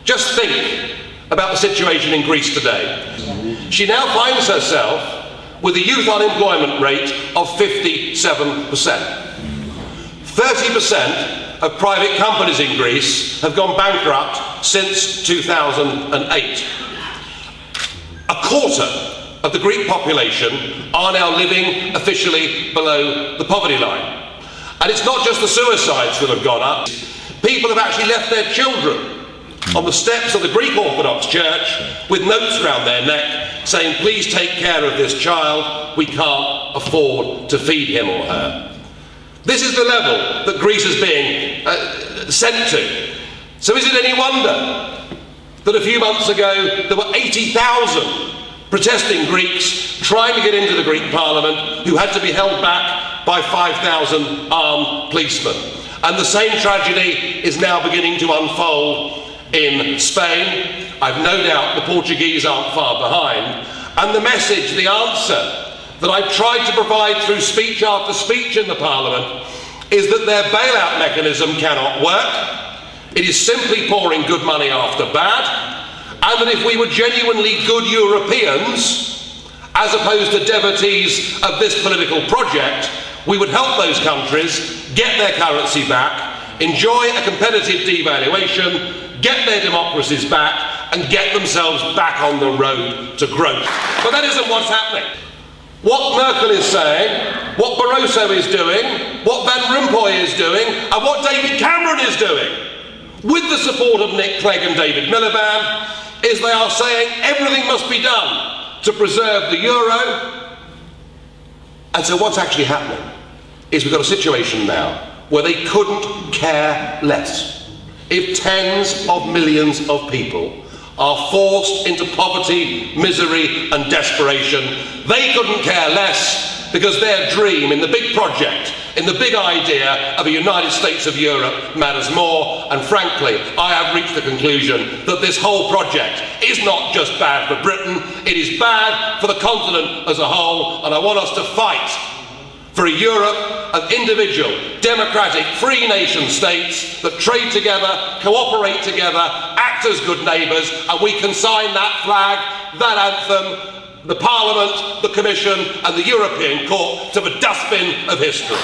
Just think about the situation in Greece today. She now finds herself with a youth unemployment rate of 57%. 30% of private companies in Greece have gone bankrupt since 2008. A quarter of the Greek population are now living officially below the poverty line. And it's not just the suicides that have gone up. People have actually left their children on the steps of the Greek Orthodox Church with notes around their neck saying, please take care of this child, we can't afford to feed him or her. This is the level that Greece is being sent to. So is it any wonder that a few months ago there were 80,000 protesting Greeks trying to get into the Greek Parliament who had to be held back by 5,000 armed policemen? And the same tragedy is now beginning to unfold in Spain. I've no doubt the Portuguese aren't far behind. And the message, the answer that I've tried to provide through speech after speech in the Parliament is that their bailout mechanism cannot work. It is simply pouring good money after bad. And that if we were genuinely good Europeans, as opposed to devotees of this political project, we would help those countries get their currency back, enjoy a competitive devaluation, get their democracies back, and get themselves back on the road to growth. But that isn't what's happening. What Merkel is saying, what Barroso is doing, what Van Rompuy is doing, and what David Cameron is doing, with the support of Nick Clegg and David Miliband, is they are saying everything must be done to preserve the euro. And so what's actually happening is we've got a situation now where they couldn't care less. If tens of millions of people are forced into poverty, misery and desperation, they couldn't care less because their dream in the big project, in the big idea of a United States of Europe matters more. And frankly, I have reached the conclusion that this whole project is not just bad for Britain, it is bad for the continent as a whole, and I want us to fight for a Europe of individual, democratic, free nation states that trade together, cooperate together, act as good neighbours, and we consign that flag, that anthem, the Parliament, the Commission and the European Court to the dustbin of history.